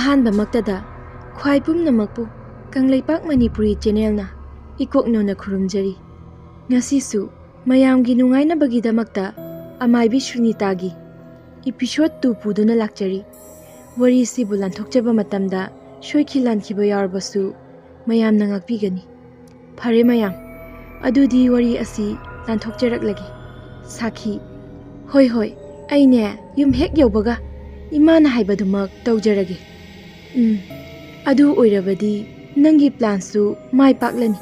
Ahanbamaktada khwai pumnamakpu Kangleipak manipuri channelna ikoknona khurumjari. Ngasisu mayamgi nungainabagidamakta Amaibi sunitagi epi-2 puduna lakjari. Wari sibu lanthokjaba matamda soiki lankiba yarbasu mayamna ngakpigani. Phare mayam, adudi wari asi lanthokjaraklagi. Sakhi, hoi, aine yum hek yaubaga imana haibadumak taujarage. Adu oirabadi nangi plansu mai paklani.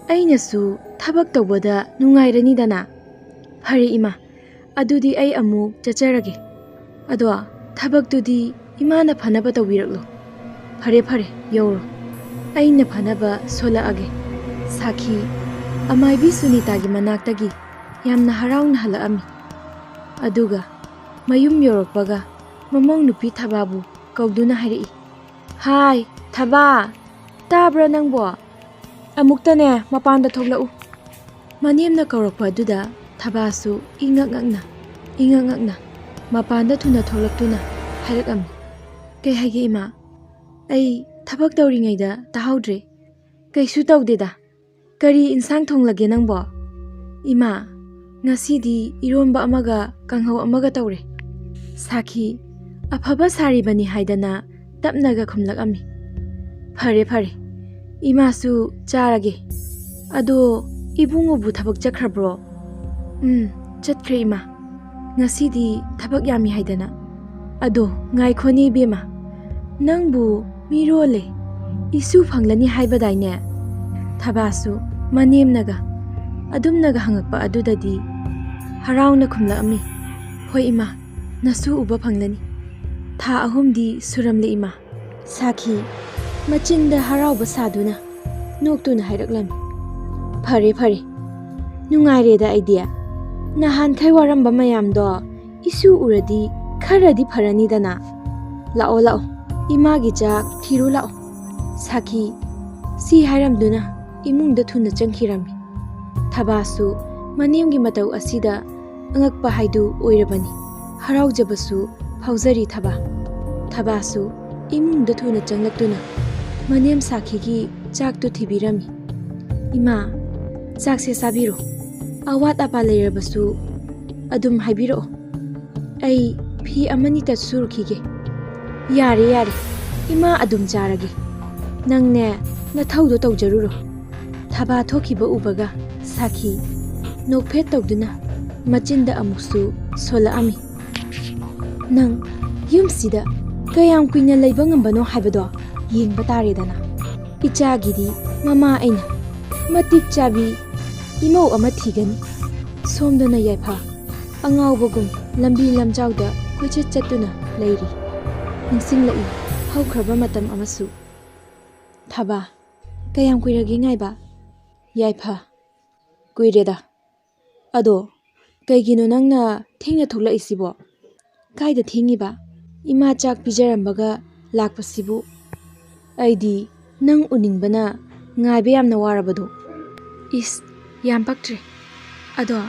Ainasu thabak tawbada nungairani dana. Phare ima, adudi ai amu chacharage. Adwa thabak tudi imana phanaba tawbiraklo. Phare yauro. Aina phanaba solaage. Sakhi, Amaibi sunitagi manaktagi yamna harauna halaami. Aduga mayum yorokpaga mamong nupi thababu kauduna hairi. Hai, thaba, tabra nangbo? Amuktane mapanda thoglau. Manemna kaurakpa aduda thabasu ingak-ngakna mapanda thuna tholaktuna hairakami. Kay haige ima, ai thabak tawringaida tahaudre. Kaysu tawdeda. Kari insang thonglage nangbo? Ima, ngasidi iromba amaga kanghau amaga tawre. Sakhi, afaba saribani haidana tapnaga khumlakami. Phare, imasu charage. Ado ibungobu thabak chakhrabro? Chatkre ima. Ngasidi thabak yami haidana. Ado ngaikhoni bema. Nangbu mirole isu phanglani haibadaine. Thabasu manemnaga adumnaga hangakpa adudadi harauna khumlakami. Hoi ima, nasu uba phanglani. Tha ahumdi suramle ima. Sakhi, machinda harauba saduna noktuna hairaklam. Phare, nungaireda idea. Nahan khai waramba mayamdo isu uradi kharadi pharani dana. Lao, imagi jak thiru lao. Sakhi, si hairamduna imungda thuna changkhirami. Thabasu manemgi matau asida angakpa haidu oirabani. Haraujabasu fauzari thaba. Thabasu imungda thuna changlaktuna manem Sakhigi chaktu thibirami. Ima, chakse sabiro. Awat apa leirabasu adum haibiro. Ai phi amani ta surkhige. Yare. Ima adum charage. Nangne nathaudo tawjaruro. Thaba thokiba ubaga Sakhi nokphet tawduna machinda amuksu solaami. Nang yumsida kayam kuina leiba ngambano haibado yengba taredana. Ichagidi mama aina matik chabi imau ama thigani. Somdana yaifa angaubagum lambi lamjauda koichet chatuna leiri. Ningsinglai haukraba matam amasu. Thaba kayam kuirage ngaiba? Yaifa kuireda. Ado kaygino nangna thengna thoglaisibo? Kaida thengiba? Ima chak pijarambaga lakpasibu. Aidi nang uningbana ngaibe yamna warabado. Is yam paktre. Ado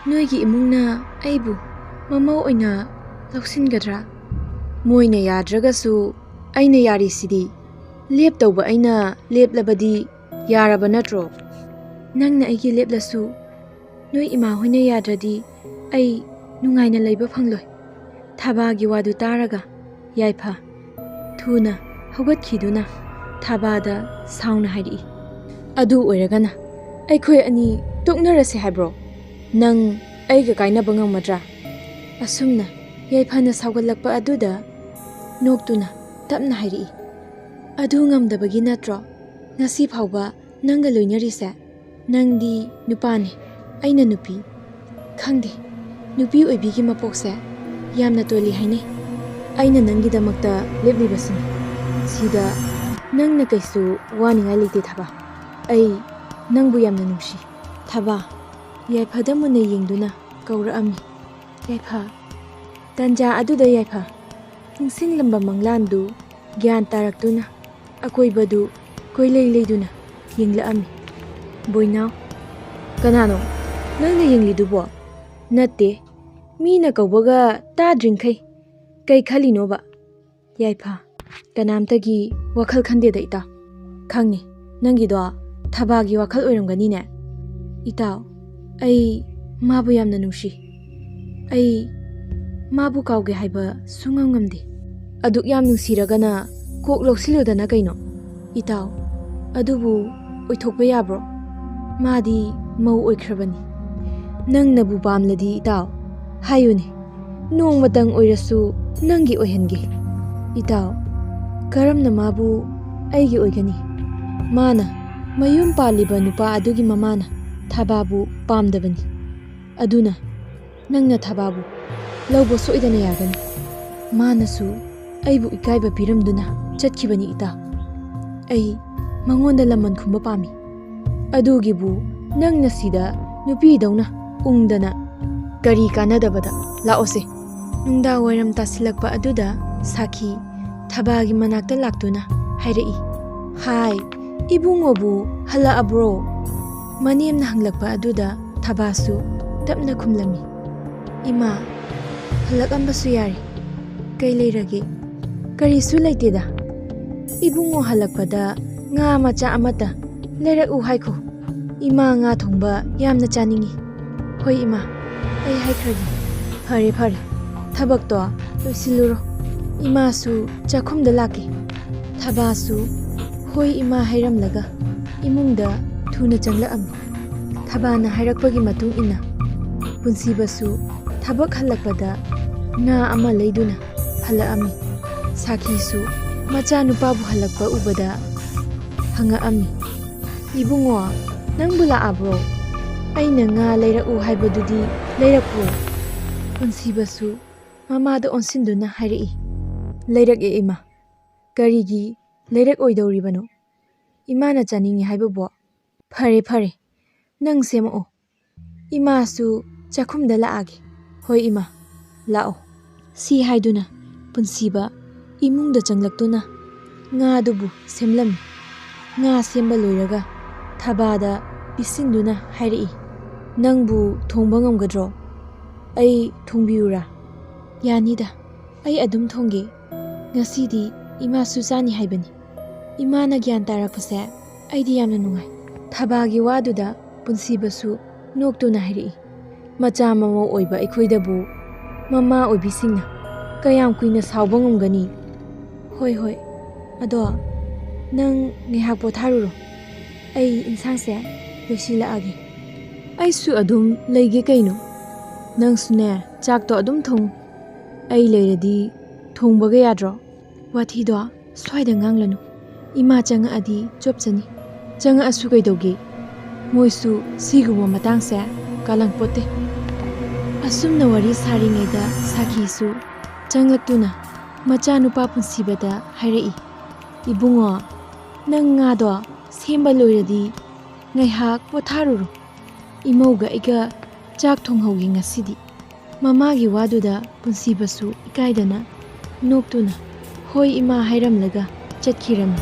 noigi imungna aibu mamau oina lausingadra. Moina yadragasu aina yarisidi. Lep tawba aina leplabadi yaraba natro. Nangna aigi leplasu noi ima hoina yadradi ai nungaina leiba phangloi. Thabagi wadu taraga yaifa thuna haugatkiduna thabada sauna hairi. Adu oiragana aikhoi ani toknarase haibro? Nang aiga kainaba ngamadra? Asumna yaifana saugalakpa aduda noktuna tapna hairi. Adu ngamdabagi natro ngasi phauba nanga loinarise? Nangdi nupane aina nupi. Khangde nupi oibigi mapokse yamna toli haine. Aina nangidamakta leplibasini. Sida nangna kaisu waningai leite thaba. Ai nangbu yamna nungsi. Thaba yaifada muna yengduna kauraami. Yaifa tanja aduda yaifa ningsinglamba manglandu gyan taraktuna akoibadu koilei leiduna yenglaami. Boinaw, kanano nangna yenglidubo? Natte mina kaubaga tadringkai kai khalinoba. Yaifa Kanamtagi wakhal khandeda ita. Khangni nangido thabagi wakhal oiramganine. Ita ai mabu yamna nungshi. Ai mabu kauge haiba sungam ngamde. Aduk yam nungsiragana kok loksilodana kaino. Ita adubu oithokba yabro. Madi mau oikrabani. Nang nabu pamladi ita hayuni. Nong matang oirasu nangi oihange. Ita karamna mabu aigi oigani. Mana mayum paliba nupa adugi mamana thababu pamdabani. Aduna nangna thababu laubo soidana yagani. Manasu aibu ikaiba piramduna chatkibani ita. Ai mangonda laman khumba pami. Adugibu nangna sida nupi dauna ungdana kari kanadabada laose. Nungda wairam tasilakpa aduda Sakhi thabagi manakta laktuna hairai. Hai ibungobu hala abro. Manem na hanglakpa aduda thabasu tapna khumlami. Ima halak ambasu yari. Kay leirage karisu laiteda. Ibungo halakpada nga macha amata leirak u haiko. Ima nga thongba yamna chaningi. Hoi ima ai haikragi. Phare phare thabak to loisiluro. Ima su chakhumda laki. Thabasu hoi ima hairamlaga imungda thuna changlaam. Thabana hairakpagi matung ina punsibasu thabak halakpada nga ama leiduna halaami. Sakhisu macha nupabu halakpa ubada hangaami. Ibungo nangbula abro. Aina nga leirak u haibadudi leirakpo. Punsibasu mamada onsinduna hairai. Leirak e ima. Karigi leirak oidoribano. Imana chaningi haibabo. Phare phare. Nang semao. Ima su chakhumda laagi. Hoi ima. Lao. Si haiduna. Punsiba imungda changlaktuna. Nga dubu semlami. Nga semba loiraga. Thabada bisinduna hairai. Nangbu thongba ngamgadro. Ai thongbiura. Yanida. Ai adum thongge. Ngasidi ima susani haibani. Imana gyan tarakpase aidi yamna nungai. Thabagi waduda punsibasu noktuna hairai. Macha mamo oiba aikhoidabu mama oibisingna kayam kuina sauba ngamgani. Hoi hoi. Ado nang ngihak potharuro. Ai insangse loisilaagi. Aisu adum leige kaino. Nang sune chakto adum thong. Ai leiradi thongbaga yadro. Wathido swaida nganglanu. Ima changa adi chopchani. Changa asu kaidogi. Moisu siguma matangse kalangpote. Asumna wari saringaida Sakhisu changlaktuna macha nupa punsibada hairai. Ibungo nang ngado semba loiradi ngaihak potharuru. Imauga iga chak thonghaugi ngasidi. Mamagi waduda punsibasu ikaidana noktuna hoi ima hairamlaga chatkirami.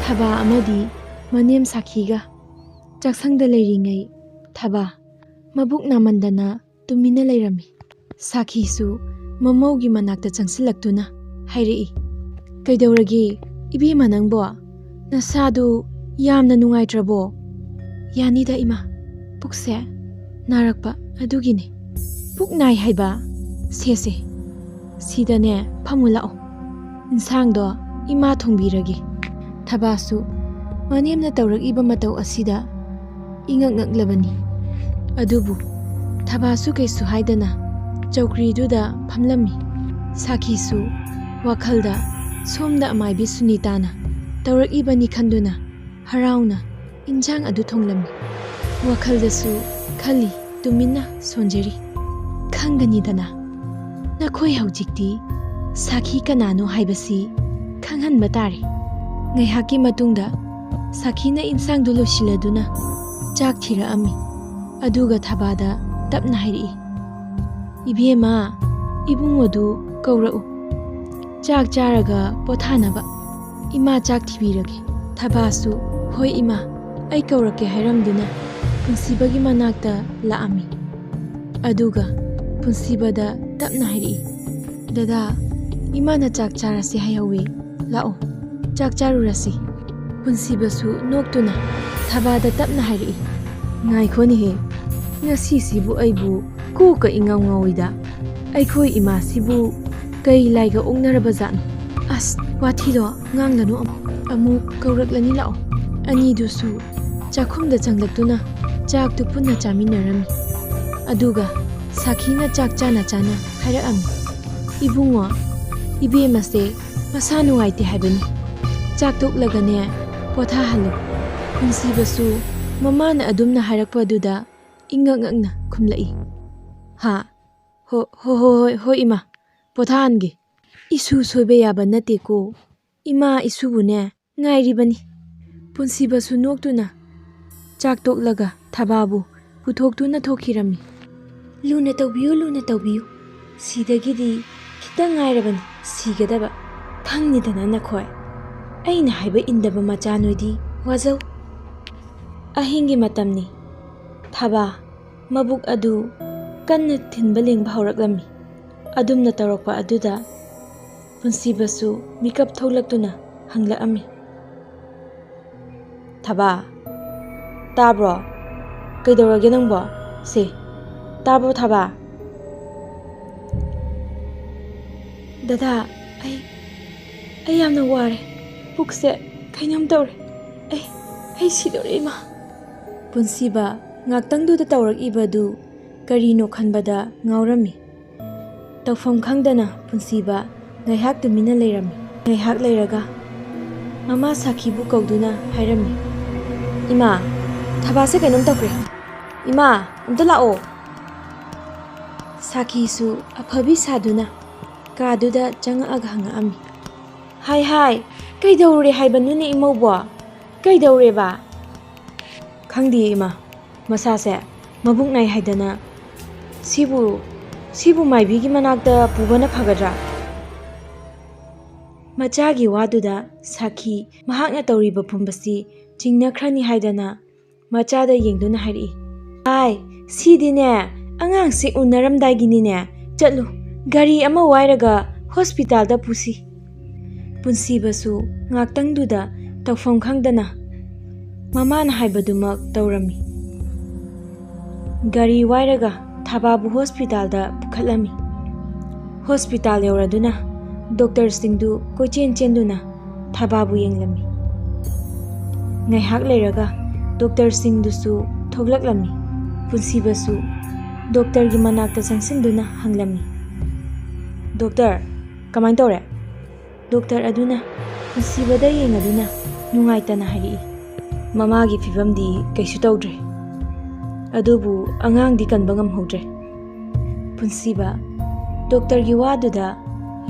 Thaba amadi manem Sakhiga chaksangda leiringai thaba mabuk namandana tumina leirami. Sakhisu mamaugi manakta changsilaktuna hairai. Kaidauragi ibima nangbo nasadu yamna nungaitrabo. Yanida ima pukse narakpa adugine. Puknai haiba sese sidane phamulao. Insangdo ima thongbiragi. Thabasu manemna tawrakiba matau asida ingak ngaklabani. Adubu thabasu kaisu haidana chawkriduda phamlami. Sakhisu wakhalda somda Amaibi sunitana tawrakibani khanduna harauna injang adu thonglami. Wakhaldasu khali tumina sonjeri. Khanganidana nakhoi haujikti Sakhi kanano haibasi khanghanba tare. Ngaihaki matungda Sakhina insang dulo shiladuna chak thiraami. Aduga thabada tapna hairai. Ibema ibungodu kaurau. Chak charaga pothanaba ima chak thibirage. Thabasu hoi ima ai kaurake hairamduna punsibagi manakta laami. Aduga punsibada tapna hairai. Dada imana chak charasi hayawi ꯂꯥꯛꯑꯣ ꯆꯥꯛ ꯆꯥꯔꯨꯔꯁꯤ ꯄꯨꯟꯁꯤꯕꯁꯨ ꯅꯣꯛꯇꯨꯅ ꯊꯕꯥꯗ ꯇꯞꯅ ꯍꯥꯏꯔꯛꯏ ꯉꯥꯏꯈꯣꯅꯦꯍꯦ ꯉꯁꯤꯁꯤꯕꯨ ꯑꯩꯕꯨ ꯀꯣꯛꯀ ꯏꯉꯥꯎ ꯉꯥꯎꯏꯗ ꯑꯩꯈꯣꯏ ꯏꯃꯥꯁꯤꯕꯨ ꯀꯩ ꯂꯥꯏꯒ ꯑꯣꯛꯅꯔꯕꯖꯥꯠꯅꯣ ꯑꯁ ꯋꯥꯊꯤꯗꯣ ꯉꯥꯡꯂꯅꯨ ꯑꯃꯨꯛ ꯀꯧꯔꯛꯂꯅꯤ ꯂꯥꯛꯑꯣ ꯑꯅꯤꯗꯨꯁꯨ ꯆꯥꯛꯈꯨꯝꯗ ꯆꯪꯂꯛꯇꯨꯅ ꯆꯥꯛꯇꯨ ꯄꯨꯟꯅ ꯆꯥꯃꯤꯟꯅꯔꯝꯃꯤ ꯑꯗꯨꯒ ꯁꯥꯈꯤꯅ ꯆꯥꯛ ꯆꯥꯅ ꯆꯥꯅ ꯍꯥꯏꯔꯛꯑꯝꯃꯤ 이붕어 이비에마세 ꯃꯁꯥ ꯅꯨꯡꯉꯥꯏꯇꯦ ꯍꯥꯏꯕꯅꯤ ꯆꯥꯛ ꯇꯣꯛꯂꯒꯅꯦ ꯄꯣꯊꯥꯍꯜꯂꯨ ꯄꯨꯟꯁꯤꯕꯁꯨ ꯃꯃꯥꯅ ꯑꯗꯨꯝꯅ ꯍꯥꯏꯔꯛꯄ ꯑꯗꯨꯗ ꯏꯉꯛ ꯉꯛꯅ ꯈꯨꯝꯂꯛꯏ ꯍꯥ ꯍꯣꯏ ꯏꯃꯥ ꯄꯣꯊꯥꯍꯟꯒꯦ 이수 ꯁꯣꯏꯕ ꯌꯥꯕ ꯅꯠꯇꯦꯀꯣ 이마 이수ꯕꯨꯅꯦ ꯉꯥꯏꯔꯤꯕꯅꯤ ꯄꯨꯟꯁꯤꯕꯁꯨ ꯅꯣꯛꯇꯨꯅ ꯆꯥꯛ ꯇꯣꯛꯂꯒ ꯊꯕꯥꯕꯨ ꯄꯨꯊꯣꯛꯇꯨꯅ ꯊꯣꯛꯈꯤꯔꯝꯃꯤ ꯂꯨꯅ ꯇꯧꯕꯤꯌꯨ ꯁꯤꯗꯒꯤꯗꯤ ꯈꯤꯇꯪ ꯉꯥꯏꯔꯕꯅꯤ ꯁꯤꯒꯗꯕ ꯈꯪꯅꯤꯗꯅ ꯅꯈꯣꯏ ꯑꯩꯅ ꯍꯥꯏꯕ ꯏꯟꯗꯕ ꯃꯆꯥ ꯅꯣꯏꯗꯤ ꯋꯥꯖꯧ ꯑꯍꯤꯡꯒꯤ ꯃꯇꯝꯅꯤ ꯊꯕꯥ ꯃꯕꯨꯛ ꯑꯗꯨ ꯀꯟꯅ ꯊꯤꯟꯕ ꯂꯦꯡꯕ ꯍꯧꯔꯛꯂꯝꯃꯤ ꯑꯗꯨꯝꯅ ꯇꯧꯔꯛꯄ ꯑꯗꯨꯗ ꯄꯨꯟꯁꯤꯕꯁꯨ ꯃꯤꯀꯞ ꯊꯣꯛꯂꯛꯇꯨꯅ ꯍꯪꯂꯛꯑꯝꯃꯤ ꯊꯕꯥ ꯇꯥꯕ꯭ꯔꯣ ꯀꯩꯗꯧꯔꯒꯦ ꯅꯪꯕꯣ ꯁꯦ ꯇꯥꯕ꯭ꯔꯣ ꯊꯕꯥ ꯗꯗꯥ ꯑꯩ ꯌꯥꯝꯅ ꯋꯥꯔꯦ ꯄꯨꯛꯁꯦ ꯀꯩꯅꯣꯝ ꯇꯧꯔꯦ ꯑꯩ ꯁꯤꯗꯧꯔꯦ ꯏꯃꯥ ꯄꯨꯟꯁꯤꯕ ꯉꯥꯛꯇꯪꯗꯨꯗ ꯇꯧꯔꯛꯏꯕꯗꯨ ꯀꯔꯤꯅꯣ ꯈꯟꯕꯗ ꯉꯥꯎꯔꯝꯃꯤ ꯇꯧꯐꯝ ꯈꯪꯗꯅ ꯄꯨꯟꯁꯤꯕ ꯉꯥꯏꯍꯥꯛ ꯇꯨꯃꯤꯟꯅ ꯂꯩꯔꯝꯃꯤ ꯉꯥꯏꯍꯥꯛ ꯂꯩꯔꯒ ꯃꯃꯥ ꯁꯥꯈꯤꯕꯨ ꯀꯧꯗꯨꯅ ꯍꯥꯏꯔꯝꯃꯤ ꯏꯃꯥ ꯊꯕꯥꯁꯦ ꯀꯩꯅꯣꯝ ꯇꯧꯈ꯭ꯔꯦ ꯏꯃꯥ ꯑꯝꯇ ꯂꯥꯛꯑꯣ ꯁꯥꯈꯤꯁꯨ ꯑꯐꯕꯤ ꯁꯥꯗꯨꯅ ꯀꯥꯗꯨꯗ ꯆꯪꯉꯛꯑꯒ ꯍꯪꯉꯛꯑꯝꯃꯤ ꯍꯥꯏ ꯀꯩꯗꯧꯔꯦ ꯍꯥꯏꯕꯅꯣꯅꯦ ꯏꯃꯧꯕꯣ ꯀꯩꯗꯧꯔꯦꯕ ꯈꯪꯗꯦ ꯏꯃꯥ ꯃꯁꯥꯁꯦ ꯃꯕꯨꯛ ꯅꯥꯏ ꯍꯥꯏꯗꯅ ꯁꯤꯕු ꯃꯥꯏꯕꯤꯒꯤ ꯃꯅꯥꯛꯇ ꯄꯨꯕꯅ ꯐꯒꯗ꯭ꯔꯥ ꯃꯆꯥꯒꯤ ꯋꯥꯗꯨꯗ ꯁꯥꯈꯤ ꯃꯍꯥꯛꯅ ꯇꯧꯔꯤꯕ ꯄꯨꯝꯕꯁꯤ ꯆꯤꯡꯅꯈ꯭ꯔꯅꯤ ꯍꯥꯏꯗꯅ ꯃꯆꯥꯗ ꯌꯦꯡꯗꯨꯅ ꯍꯥꯏꯔꯛꯏ ꯁꯤꯗꯤꯅꯦ ꯑꯉꯥꯡꯁꯦ ꯎꯅꯔꯝꯗꯥꯏꯒꯤꯅꯤꯅꯦ ꯆꯠꯂꯨ ꯒꯥꯔꯤ ꯑꯃ ꯋꯥꯏꯔꯒ ꯍꯣꯁꯄꯤꯇꯥꯜꯗ ꯄꯨꯁꯤ ꯄꯨꯟꯁꯤꯕꯁꯨ ꯉꯥꯛꯇꯪꯗꯨꯗ ꯇꯧꯐꯝ ꯈꯪꯗꯅ ꯃꯃꯥꯅ ꯍꯥꯏꯕꯗꯨꯃꯛ ꯇꯧꯔꯝꯃꯤ ꯒꯥꯔꯤ ꯋꯥꯏꯔꯒ ꯊꯕꯥꯕꯨ ꯍꯣꯁꯄꯤꯇꯥꯜꯗ ꯄꯨꯈꯠꯂꯝꯃꯤ ꯍꯣꯁꯄꯤꯇꯥꯜ ꯌꯧꯔꯗꯨꯅ ꯗꯣꯛꯇꯔꯁꯤꯡꯗꯨ ꯀꯣꯏꯆꯦꯟ ꯆꯦꯟꯗꯨꯅ ꯊꯕꯥꯕꯨ ꯌꯦꯡꯂꯝꯃꯤ ꯉꯥꯏꯍꯥꯛ ꯂꯩꯔꯒ ꯗꯣꯛꯇꯔꯁꯤꯡꯗꯨꯁꯨ ꯊꯣꯛꯂꯛꯂꯝꯃꯤ ꯄꯨꯟꯁꯤꯕꯁꯨ ꯗꯣꯛꯇꯔꯒꯤ ꯃꯅꯥꯛꯇ ꯆꯪꯁꯤꯟꯗꯨꯅ ꯍꯪꯂꯝꯃꯤ ꯗꯣꯛꯇꯔ ꯀꯃꯥꯏ ꯇꯧꯔꯦ ꯗꯣꯛꯇꯔ ꯑꯗꯨꯅ ꯄꯨꯟꯁꯤꯕꯗ ꯌꯦꯡꯂꯗꯨꯅ ꯅꯨꯡꯉꯥꯏꯇꯅ ꯍꯥꯏꯔꯛꯏ ꯃꯃꯥꯒꯤ ꯐꯤꯕꯝꯗꯤ ꯀꯩꯁꯨ ꯇꯧꯗ꯭ꯔꯦ ꯑꯗꯨꯕꯨ ꯑꯉꯥꯡꯗꯤ ꯀꯟꯕ ꯉꯝꯍꯧꯗ꯭ꯔꯦ ꯄꯨꯟꯁꯤꯕ ꯗꯣꯛꯇꯔꯒꯤ ꯋꯥꯗꯨꯗ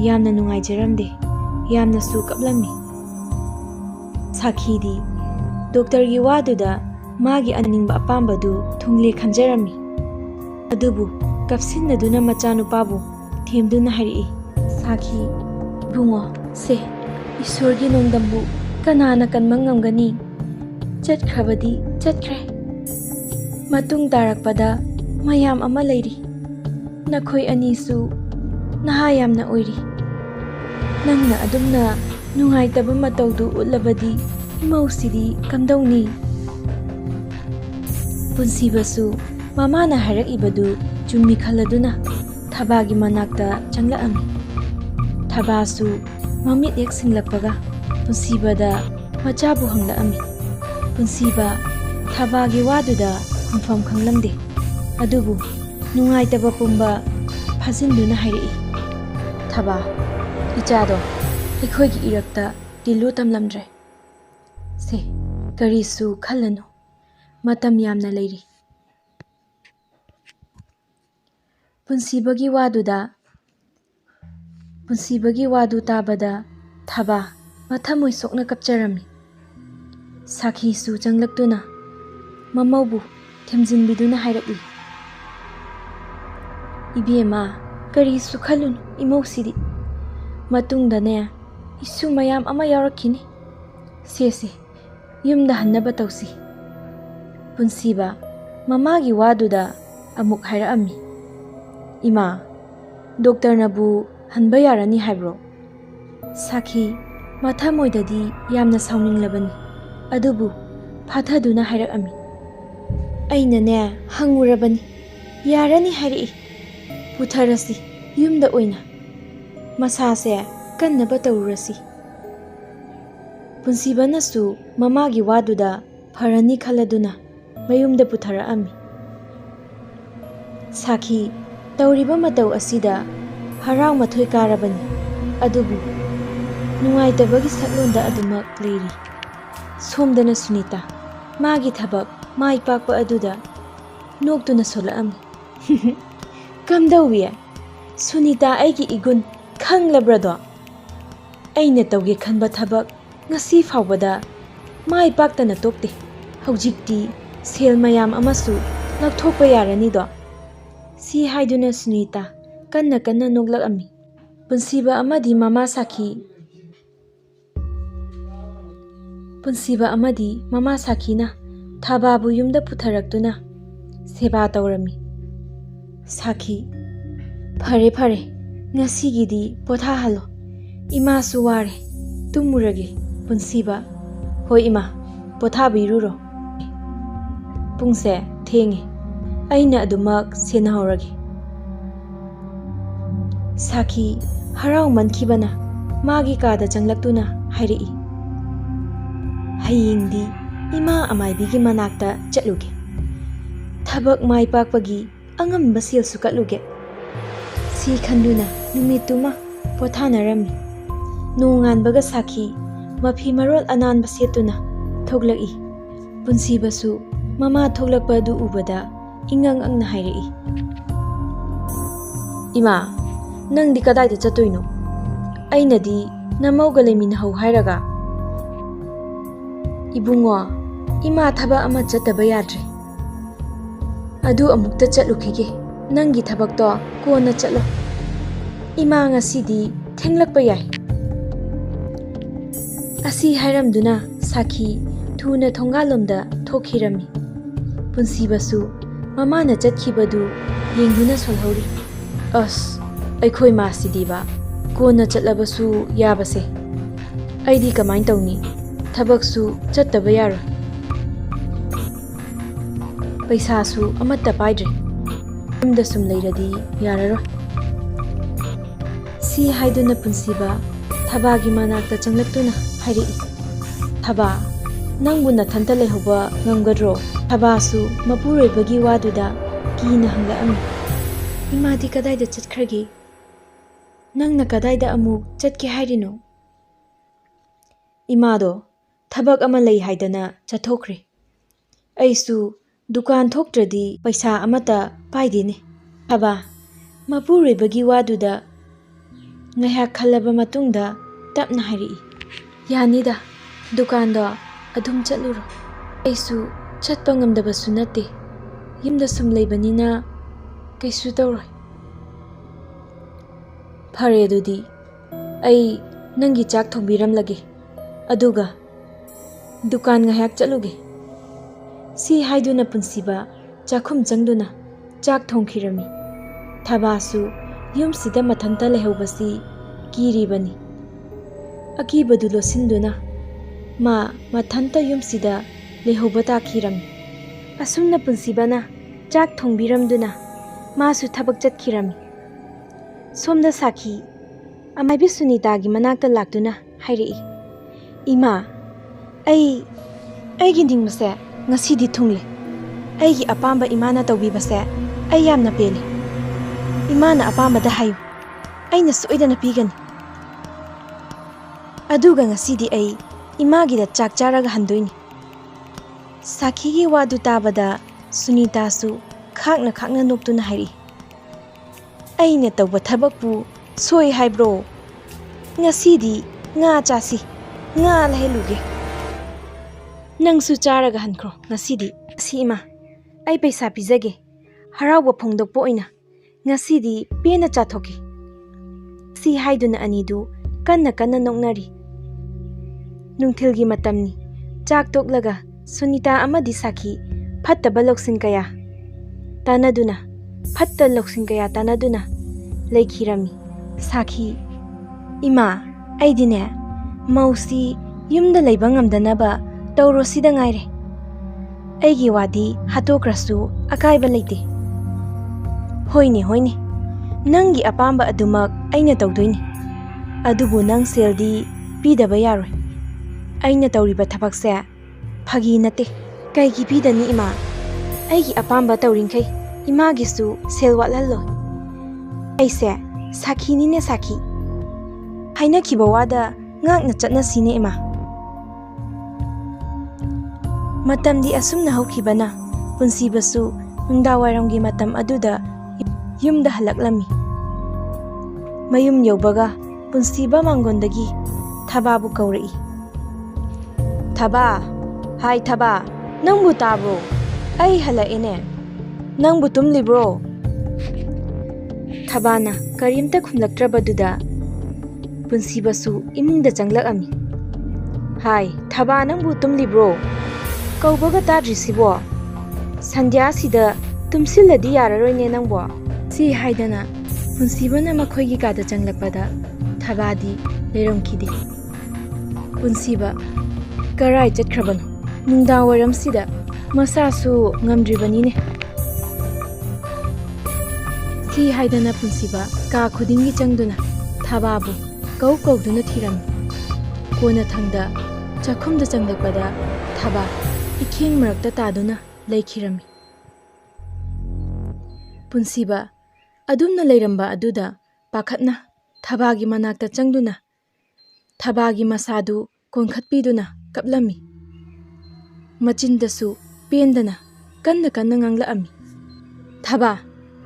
ꯌꯥꯝꯅ ꯅꯨꯡꯉꯥꯏꯖꯔꯝꯗꯦ ꯌꯥꯝꯅꯁꯨ ꯀꯞꯂꯝꯃꯤ ꯁꯥꯈꯤꯗꯤ ꯗꯣꯛꯇꯔꯒꯤ ꯋꯥꯗꯨꯗ ꯃꯥꯒꯤ ꯑꯅꯤꯡꯕ ꯑꯄꯥꯝꯕꯗꯨ ꯊꯨꯡꯂꯦ ꯈꯟꯖꯔꯝꯃꯤ ꯑꯗꯨꯕꯨ ꯀꯞꯁꯤꯟꯅꯗꯨꯅ ꯃꯆꯥꯅꯨꯄꯥꯕꯨ ꯊꯦꯝꯗꯨꯅ ꯍꯥꯏꯔꯛꯏ ꯁꯥꯈꯤ ꯏꯕꯨꯡꯉꯣ ꯁꯦ ꯏꯁꯣꯔꯒꯤ ꯅꯣꯡꯗꯝꯕꯨ ꯀꯅꯥꯅ ꯀꯟꯕ ꯉꯝꯒꯅꯤ ꯆꯠꯈ꯭ꯔꯕꯗꯤ ꯆꯠꯈ꯭ꯔꯦ ꯃꯇꯨꯡ ꯇꯥꯔꯛꯄꯗ ꯃꯌꯥꯝ ꯑꯃ ꯂꯩꯔꯤ ꯅꯈꯣꯏ ꯑꯅꯤꯁꯨ ꯅꯍꯥ ꯌꯥꯝꯅ ꯑꯣꯏꯔꯤ ꯅꯪꯅ ꯑꯗꯨꯝꯅ ꯅꯨꯡꯉꯥꯏꯇꯕ ꯃꯇꯧꯗꯨ ꯎꯠꯂꯕꯗꯤ ꯏꯃꯧꯁꯤꯗꯤ ꯀꯝꯗꯧꯅꯤ ꯄꯨꯟꯁꯤꯕꯁꯨ ꯃꯃꯥꯅ ꯍꯥꯏꯔꯛꯏꯕꯗꯨ ꯆꯨꯝꯃꯤ ꯈꯜꯂꯗꯨꯅ ꯊꯕꯥꯒꯤ ꯃꯅꯥꯛꯇ ꯆꯪꯂꯛꯑꯝꯃꯤ ꯊꯕꯥꯁꯨ ꯃꯃꯤꯠ ꯍꯦꯛ ꯁꯤꯡꯂꯛꯄꯒ ꯄꯨꯟꯁꯤꯕꯗ ꯃꯆꯥꯕꯨ ꯍꯪꯂꯛꯑꯝꯃꯤ ꯄꯨꯟꯁꯤꯕ ꯊꯕꯥꯒꯤ ꯋꯥꯗꯨꯗ ꯈꯨꯝꯐꯝ ꯈꯪꯂꯝꯗꯦ ꯑꯗꯨꯕꯨ ꯅꯨꯡꯉꯥꯏꯇꯕ ꯄꯨꯝꯕ ꯐꯥꯖꯤꯟꯗꯨꯅ ꯍꯥꯏꯔꯛꯏ ꯊꯕꯥ ꯏꯆꯥꯗꯣ ꯑꯩꯈꯣꯏꯒꯤ ꯏꯔꯛꯇ ꯇꯤꯜꯂꯨ ꯇꯝꯂꯝꯗ꯭ꯔꯦ ꯁꯦ ꯀꯔꯤꯁꯨ ꯈꯜꯂꯅꯨ ꯃꯇꯝ ꯌꯥꯝꯅ ꯂꯩꯔꯤ ꯄꯨꯟꯁꯤꯕꯒꯤ ꯋꯥꯗꯨ ꯇꯥꯕꯗ ꯊꯕꯥ ꯃꯊꯃꯣꯏ ꯁꯣꯛꯅ ꯀꯞꯆꯔꯝꯃꯤ ꯁꯥꯈꯤꯁꯨ ꯆꯪꯂꯛꯇꯨꯅ ꯃꯃꯧꯕꯨ ꯊꯦꯝꯖꯤꯟꯕꯤꯗꯨꯅ ꯍꯥꯏꯔꯛꯏ ꯏꯕꯦꯝꯃ ꯀꯔꯤꯁꯨ ꯈꯜꯂꯨꯅꯨ ꯏꯃꯧꯁꯤꯗꯤ ꯃꯇꯨꯡꯗꯅꯦ ꯏꯁꯨ ꯃꯌꯥꯝ ꯑꯃ ꯌꯥꯎꯔꯛꯈꯤꯅꯤ ꯁꯦ ꯌꯨꯝꯗ ꯍꯟꯅꯕ ꯇꯧꯁꯤ ꯄꯨꯟꯁꯤꯕ ꯃꯃꯥꯒꯤ ꯋꯥꯗꯨꯗ ꯑꯃꯨꯛ ꯍꯥꯏꯔꯛꯑꯝꯃꯤ ꯏꯃꯥ ꯗꯣꯛꯇꯔꯅꯕꯨ ꯍꯟꯕ ꯌꯥꯔꯅꯤ ꯍꯥꯏꯕ꯭ꯔꯣ ꯁꯥꯈꯤ ꯃꯊꯃꯣꯏꯗꯗꯤ ꯌꯥꯝꯅ ꯁꯥꯎꯅꯤꯡꯂꯕꯅꯤ, ꯑꯗꯨꯕꯨ ꯐꯥꯊꯗꯨꯅ ꯍꯥꯏꯔꯛꯑꯝꯃꯤ꯫ ꯑꯩꯅꯅꯦ ꯍꯪꯉꯨꯔꯕꯅꯤ, ꯌꯥꯔꯅꯤ ꯍꯥꯏꯔꯛꯏ꯫ ꯄꯨꯊꯔꯁꯤ ꯌꯨꯝꯗ ꯑꯣꯏꯅ, ꯃꯁꯥꯁꯦ ꯀꯟꯅꯕ ꯇꯧꯔꯨꯔꯁꯤ꯫ ꯄꯨꯟꯁꯤꯕꯅꯁꯨ ꯃꯃꯥꯒꯤ ꯋꯥꯗꯨꯗ ꯐꯔꯅꯤ ꯈꯜꯂꯗꯨꯅ ꯃꯌꯨꯝꯗ ꯄꯨꯊꯔꯛꯑꯝꯃꯤ꯫ ꯁꯥꯈꯤ ꯇꯧꯔꯤꯕ ꯃꯇꯧ ꯑꯁꯤꯗ ꯍꯔꯥꯎ ꯃꯊꯣꯏ ꯀꯥꯔꯕꯅꯤ, ꯑꯗꯨꯕꯨ ꯅꯨꯡꯉꯥꯏꯇꯕꯒꯤ ꯁꯛꯂꯣꯟꯗ ꯑꯗꯨꯃꯛ ꯂꯩꯔꯤ꯫ ꯁꯣꯝꯗꯅ ꯁꯨꯅꯤꯇꯥ ꯃꯥꯒꯤ ꯊꯕꯛ ꯃꯥꯏ ꯄꯥꯛꯄ ꯑꯗꯨꯗ ꯅꯣꯛꯇꯨꯅ ꯁꯣꯜꯂꯛꯑꯝꯃꯤ꯫ ꯀꯝꯗꯧꯋꯤ? ꯁꯨꯅꯤꯇꯥ ꯑꯩꯒꯤ ꯏꯒꯨꯟ ꯈꯪꯂꯕ꯭ꯔꯗꯣ? ꯑꯩꯅ ꯇꯧꯒꯦ ꯈꯟꯕ ꯊꯕꯛ ꯉꯁꯤ ꯐꯥꯎꯕꯗ ꯃꯥꯏ ꯄꯥꯛꯇꯅ ꯇꯣꯛꯇꯦ꯫ ꯍꯧꯖꯤꯛꯇꯤ ꯁꯦꯜ ꯃꯌꯥꯝ ꯑꯃꯁꯨ ꯂꯧꯊꯣꯛꯄ ꯌꯥꯔꯅꯤꯗꯣ꯫ ꯁꯤ ꯍꯥꯏꯗꯨꯅ ꯁꯨꯅꯤꯇꯥ ꯀꯟꯅ ꯀꯟꯅ ꯅꯣꯛꯂꯛꯑꯝꯃꯤ꯫ ꯄꯨꯟꯁꯤꯕ ꯑꯃꯗꯤ ꯃꯃꯥ ꯁꯥꯈꯤꯅ ꯊꯥꯕꯥꯕꯨ ꯌꯨꯝꯗ ꯄꯨꯊꯔꯛꯇꯨꯅ ꯁꯦꯕꯥ ꯇꯧꯔꯝꯃꯤ꯫ ꯁꯥꯈꯤ, ꯐꯔꯦ ꯐꯔꯦ, ꯉꯁꯤꯒꯤꯗꯤ ꯄꯣꯊꯥꯍꯜꯂꯣ, ꯏꯃꯥꯁꯨ ꯋꯥꯔꯦ, ꯇꯨꯝꯃꯨꯔꯒꯦ꯫ ꯄꯨꯟꯁꯤꯕ, ꯍꯣꯏ ꯏꯃꯥ, ꯄꯣꯊꯥꯕꯤꯔꯨꯔꯣ, ꯄꯨꯡꯁꯦ ꯊꯦꯡꯉꯦ, ꯑꯩꯅ ꯑꯗꯨꯃꯛ ꯁꯦꯟꯅꯍꯧꯔꯒꯦ꯫ ꯁꯥꯈꯤ ꯍꯔꯥꯎꯃꯟꯈꯤꯕꯅ ꯃꯥꯒꯤ ꯀꯥꯗ ꯆꯪꯂꯛꯇꯨꯅ ꯍꯥꯏꯔꯛꯏ꯫ ꯍꯌꯦꯡꯗꯤ ꯏꯃꯥ ꯑꯃꯥꯏꯕꯤꯒꯤ ꯃꯅꯥꯛꯇ ꯆꯠꯂꯨꯒꯦ, ꯊꯕꯛ ꯃꯥꯏ ꯄꯥꯛꯄꯒꯤ ꯑꯉꯝꯕ ꯁꯦꯜꯁꯨ ꯀꯠꯂꯨꯒꯦ꯫ ꯁꯤ ꯈꯟꯗꯨꯅ ꯅꯨꯃꯤꯠꯇꯨꯃ ꯄꯣꯊꯥꯅꯔꯝꯃꯤ꯫ ꯅꯣꯡꯉꯥꯟꯕꯒ ꯁꯥꯈꯤ ꯃꯐꯤ ꯃꯔꯣꯜ ꯑꯅꯥꯟꯕ ꯁꯦꯠꯇꯨꯅ ꯊꯣꯛꯂꯛꯏ꯫ ꯄꯨꯟꯁꯤꯕꯁꯨ ꯃꯃꯥ ꯊꯣꯛꯂꯛꯄ ꯑꯗꯨ ꯎꯕꯗ ꯏꯉꯛ ꯉꯛꯅ ꯍꯥꯏꯔꯛꯏ꯫ ꯏꯃꯥ, ꯅꯪꯗꯤ ꯀꯗꯥꯏꯗ ꯆꯠꯇꯣꯏꯅꯣ? ꯑꯩꯅꯗꯤ ꯅꯃꯧꯒ ꯂꯩꯃꯤꯟꯅꯍꯧ ꯍꯥꯏꯔꯒ꯫ ꯏꯕꯨꯡꯉꯣ, ꯏꯃꯥ ꯊꯕꯛ ꯑꯃ ꯆꯠꯇꯕ ꯌꯥꯗ꯭ꯔꯦ, ꯑꯗꯨ ꯑꯃꯨꯛꯇ ꯆꯠꯂꯨꯈꯤꯒꯦ꯫ ꯅꯪꯒꯤ ꯊꯕꯛꯇꯣ ꯀꯣꯟꯅ ꯆꯠꯂꯣ, ꯏꯃꯥ ꯉꯁꯤꯗꯤ ꯊꯦꯡꯂꯛꯄ ꯌꯥꯏ꯫ ꯑꯁꯤ ꯍꯥꯏꯔꯝꯗꯨꯅ ꯁꯥꯈꯤ ꯊꯨꯅ ꯊꯣꯡꯒꯥꯜꯂꯣꯝꯗ ꯊꯣꯛꯈꯤꯔꯝꯃꯤ꯫ ꯄꯨꯟꯁꯤꯕꯁꯨ ꯃꯃꯥꯅ ꯆꯠꯈꯤꯕꯗꯨ ꯌꯦꯡꯗꯨꯅ ꯁꯣꯜꯍꯧꯔꯤ꯫ ꯑꯁ, ꯑꯩꯈꯣꯏ ꯃꯥꯁꯤꯗꯤꯕ ꯀꯣꯟꯅ ꯆꯠꯂꯕꯁꯨ ꯌꯥꯕꯁꯦ, ꯑꯩꯗꯤ ꯀꯃꯥꯏꯅ ꯇꯧꯅꯤ? ꯊꯕꯛꯁꯨ ꯆꯠꯇꯕ ꯌꯥꯔꯣꯏ, ꯄꯩꯁꯥꯁꯨ ꯑꯃꯠꯇ ꯄꯥꯏꯗ꯭ꯔꯦ, ꯌꯨꯝꯗ ꯁꯨꯝ ꯂꯩꯔꯗꯤ ꯌꯥꯔꯔꯣꯏ꯫ ꯁꯤ ꯍꯥꯏꯗꯨꯅ ꯄꯨꯟꯁꯤꯕ ꯊꯕꯥꯒꯤ ꯃꯅꯥꯛꯇ ꯆꯪꯂꯛꯇꯨꯅ ꯍꯥꯏꯔꯛꯏ꯫ ꯊꯕꯥ, ꯅꯪꯕꯨ ꯅꯊꯟꯇ ꯂꯩꯍꯧꯕ ꯉꯝꯒꯗ꯭ꯔꯣ? ꯊꯕꯥꯁꯨ ꯃꯄꯨꯔꯣꯏꯕꯒꯤ ꯋꯥꯗꯨꯗ ꯀꯤꯅ ꯍꯪꯂꯛꯑꯝꯃꯤ꯫ ꯏꯃꯥꯗꯤ ꯀꯗꯥꯏꯗ ꯆꯠꯈ꯭ꯔꯒꯦ? ꯅꯪꯅ ꯀꯗꯥꯏꯗ ꯑꯃꯨꯛ ꯆꯠꯀꯦ ꯍꯥꯏꯔꯤꯅꯣ? ꯏꯃꯥꯗꯣ ꯊꯕꯛ ꯑꯃ ꯂꯩ ꯍꯥꯏꯗꯅ ꯆꯠꯊꯣꯛꯈ꯭ꯔꯦ꯫ ꯑꯩꯁꯨ ꯗꯨꯀꯥꯟ ꯊꯣꯛꯇ꯭ꯔꯗꯤ ꯄꯩꯁꯥ ꯑꯃꯠꯇ ꯄꯥꯏꯗꯦꯅꯦ꯫ ꯊꯕꯥ ꯃꯄꯨꯔꯣꯏꯕꯒꯤ ꯋꯥꯗꯨꯗ ꯉꯥꯏꯍꯥꯛ ꯈꯜꯂꯕ ꯃꯇꯨꯡꯗ ꯇꯞꯅ ꯍꯥꯏꯔꯛꯏ꯫ ꯌꯥꯅꯤꯗ, ꯗꯨꯀꯥꯟꯗꯣ ꯑꯗꯨꯝ ꯆꯠꯂꯨꯔꯣ, ꯑꯩꯁꯨ ꯆꯠꯄ ꯉꯝꯗꯕꯁꯨ ꯅꯠꯇꯦ, ꯌꯨꯝꯗ ꯁꯨꯝ ꯂꯩꯕꯅꯤꯅ ꯀꯩꯁꯨ ꯇꯧꯔꯣꯏ꯫ ꯐꯔꯦ ꯑꯗꯨꯗꯤ ꯑꯩ ꯅꯪꯒꯤ ꯆꯥꯛ ꯊꯣꯡꯕꯤꯔꯝꯂꯒꯦ, ꯑꯗꯨꯒ ꯗꯨꯀꯥꯟ ꯉꯥꯏꯍꯥꯛ ꯆꯠꯂꯨꯒꯦ꯫ ꯁꯤ ꯍꯥꯏꯗꯨꯅ ꯄꯨꯟꯁꯤꯕ ꯆꯥꯛꯈꯨꯝ ꯆꯪꯗꯨꯅ ꯆꯥꯛ ꯊꯣꯡꯈꯤꯔꯝꯃꯤ꯫ ꯊꯕꯥꯁꯨ ꯌꯨꯝꯁꯤꯗ ꯃꯊꯟꯇ ꯂꯩꯍꯧꯕꯁꯤ ꯀꯤꯔꯤꯕꯅꯤ꯫ ꯑꯀꯤꯕꯗꯨ ꯂꯣꯠꯁꯤꯟꯗꯨꯅ ꯃꯥ ꯃꯊꯟꯇ ꯌꯨꯝꯁꯤꯗ ꯂꯩꯍꯧꯕ ꯇꯥꯈꯤꯔꯝꯃꯤ꯫ ꯑꯁꯨꯝꯅ ꯄꯨꯟꯁꯤꯕꯅ ꯆꯥꯛ ꯊꯣꯡꯕꯤꯔꯝꯗꯨꯅ ꯃꯥꯁꯨ ꯊꯕꯛ ꯆꯠꯈꯤꯔꯝꯃꯤ꯫ ꯁꯣꯝꯗ ꯁꯥꯈꯤ ꯑꯃꯥꯏꯕꯤ ꯁꯨꯅꯤꯇꯥꯒꯤ ꯃꯅꯥꯛꯇ ꯂꯥꯛꯇꯨꯅ ꯍꯥꯏꯔꯛꯏ꯫ ꯏꯃꯥ, ꯑꯩꯒꯤ ꯅꯤꯡꯕꯁꯦ ꯉꯁꯤꯗꯤ ꯊꯨꯡꯂꯦ꯫ ꯑꯩꯒꯤ ꯑꯄꯥꯝꯕ ꯏꯃꯥꯅ ꯇꯧꯕꯤꯕꯁꯦ ꯑꯩ ꯌꯥꯝꯅ ꯄꯦꯜꯂꯦ꯫ ꯏꯃꯥꯅ ꯑꯄꯥꯝꯕꯗ ꯍꯥꯏꯌꯨ, ꯑꯩꯅ ꯁꯣꯏꯗꯅ ꯄꯤꯒꯅꯤ꯫ ꯑꯗꯨꯒ ꯉꯁꯤꯗꯤ ꯑꯩ ꯏꯃꯥꯒꯤꯗ ꯆꯥꯛ ꯆꯥꯔꯒ ꯍꯟꯗꯣꯏꯅꯤ꯫ ꯁꯥꯈꯤꯒꯤ ꯋꯥꯗꯨ ꯇꯥꯕꯗ ꯁꯨꯅꯤꯇꯥꯁꯨ ꯈꯥꯛꯅ ꯈꯥꯛꯅ ꯅꯣꯛꯇꯨꯅ ꯍꯥꯏꯔꯛꯏ꯫ ꯑꯩꯅ ꯇꯧꯕ ꯊꯕꯛꯄꯨ ꯁꯣꯏ ꯍꯥꯏꯕ꯭ꯔꯣ? ꯉꯁꯤꯗꯤ ꯉꯥ ꯆꯥꯁꯤ, ꯉꯥ ꯂꯩꯍꯜꯂꯨꯒꯦ, ꯅꯪꯁꯨ ꯆꯥꯔꯒ ꯍꯟꯈ꯭ꯔꯣ ꯉꯁꯤꯗꯤ꯫ ꯁꯤ ꯏꯃꯥ, ꯑꯩ ꯄꯩꯁꯥ ꯄꯤꯖꯒꯦ, ꯍꯔꯥꯎꯕ ꯐꯣꯡꯗꯣꯛꯄ ꯑꯣꯏꯅ ꯉꯁꯤꯗꯤ ꯄꯦꯟꯅ ꯆꯥꯊꯣꯛꯀꯦ꯫ ꯁꯤ ꯍꯥꯏꯗꯨꯅ ꯑꯅꯤꯗꯨ ꯀꯟꯅ ꯀꯟꯅ ꯅꯣꯛꯅꯔꯤ꯫ ꯅꯨꯡꯊꯤꯜꯒꯤ ꯃꯇꯝꯅꯤ꯫ ꯆꯥꯛ ꯇꯣꯛꯂꯒ ꯁꯨꯅꯤꯇꯥ ꯑꯃꯗꯤ ꯁꯥꯈꯤ ꯐꯠꯇ ꯂꯧꯁꯤꯡ ꯀꯌꯥ ꯇꯥꯟꯅꯗꯨꯅ ꯂꯩꯈꯤꯔꯝꯃꯤ꯫ ꯁꯥꯈꯤ, ꯏꯃꯥ, ꯑꯩꯗꯤꯅꯦ Mausi yumda leiba ngamdanaba taurosidda ngaire. Aigi wadi hatokrasu akaiba leite. Hoine hoine. Nangi apamba adumak aina taudoini. Adubu nang seldi pidaba yaroi. Aina tauriba thabakse phagi nate. Kaigi pidani ima. Aigi apamba taurinkai imagisu sel watlallo. Aise sakhi nine sakhi. Haina kiba wada ngakna chatna sine ima. Matamdi asumna haukibana punsibasu nungdawairamgi matam aduda yumda halaklami. Mayum yaubaga punsiba mangondagi Thababu kaurai. Thaba, hai Thaba, nangbu tabro? Ai halaine. Nangbu tumlibro? Thabana karimta khumlaktrabaduda punsibasu imungda changlakami. Hai Thaba, nangbu tumlibro? Kaubaga tadrisibo? Sandhya sida tumsilladi yararoine nangbo? Si haidana punsibana makhoigi kada changlakpada Thabadi leramkide. Punsiba karai chatkrabano nungdawaramsida masasu ngamdribanine. Si haidana punsiba ka khudingi changduna Thababu kauduna thirami. Kona thangda chakhumda changlakpada Thaba ikheng marakta taduna laikhirami. Punsiba adumna leiramba aduda pakhatna Thabagi manakta changduna Thabagi masadu konkhatpiduna kaplami. Machindasu pendana kanna nganglakami. Thaba,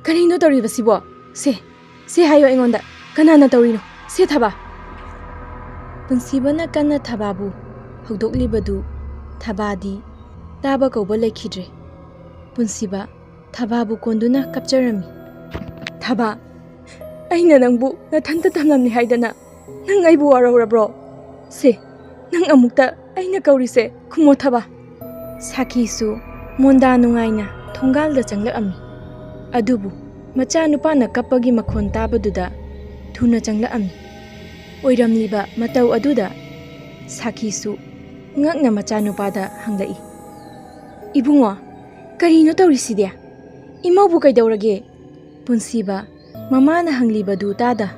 karino tauribasibo? Se hayo aingonda kanana taurino? Se Thaba. Punsibana kanna Thababu hogdoklibadu Thabadi taba kauba laikhidre. Punsiba Thababu konduna kapcharami. Thaba, aina nangbu nathanta tamlamni haidana nang aibu warorabro? Se nang amukta aina kaurise khumo Thaba. Sakhisu monda nungaina thongalda changlakami. Adubu macha nupana kappagi makhon tabaduda thuna changlakami. Oiramliba matau aduda Sakhisu ngakna macha nupada hanglai. Ibungo, karino taurisidia? Imaubu kaidaurage? Punsiba mamana hanglibadu tada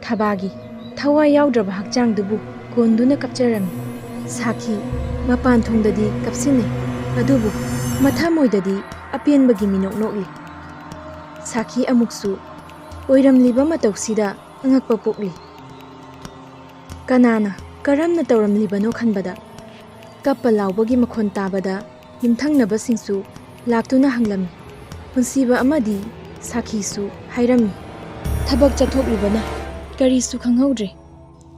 Thabagi thawai yaudraba hakchangdubu konduna kapcharami. Sakhi mapan thongdadi kapsine adubu mathamoidadi apenbagi minok nokli. Sakhi amuksu oiramliba matausida angakpa pokli. Kanana karamna tauramlibano khanbada kappa laubagi makhon tabada yimthangnabasingsu laktuna hanglami. Punsiba amadi Sakhisu hairami. Thabak chathoklibana karisu khanghaudre.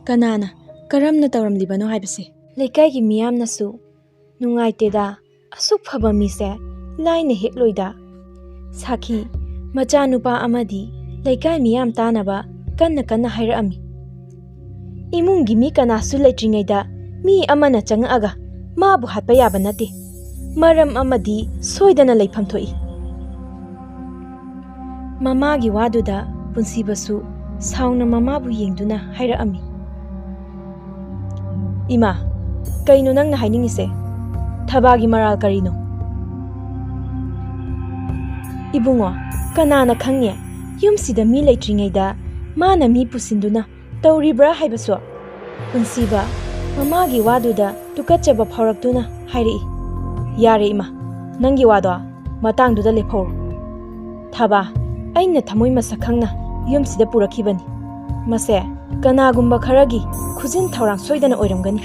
Kanana karamna tauramlibano haibase. Leikaigi miyamnasu nungaiteda asuk phaba mise laina hekloida. Sakhi macha nupa amadi leikai miyam tanaba kanna hairami. Imungi mi kanasu leitringaida mi amana changaga mabu hatpa yaba nate. Maram amadi soidana leifam thoi. Mamagi waduda punsibasu sauna mamabu yengduna hairami. Ima, kaino nangna hainingise? Thabagi maral karino? Ibungo, kanana khangye yumsida mi leitringaida mana mi pusinduna tauribra haibasu? Punsiba mamagi waduda tukachaba phaurakduna hairi. Yare ima, nangi wado matangduda lephor. Thaba, aina thamoi masakhangna yumsida purakhibani. Mase kanagumba kharagi khujin thaurang soidana oiramgani.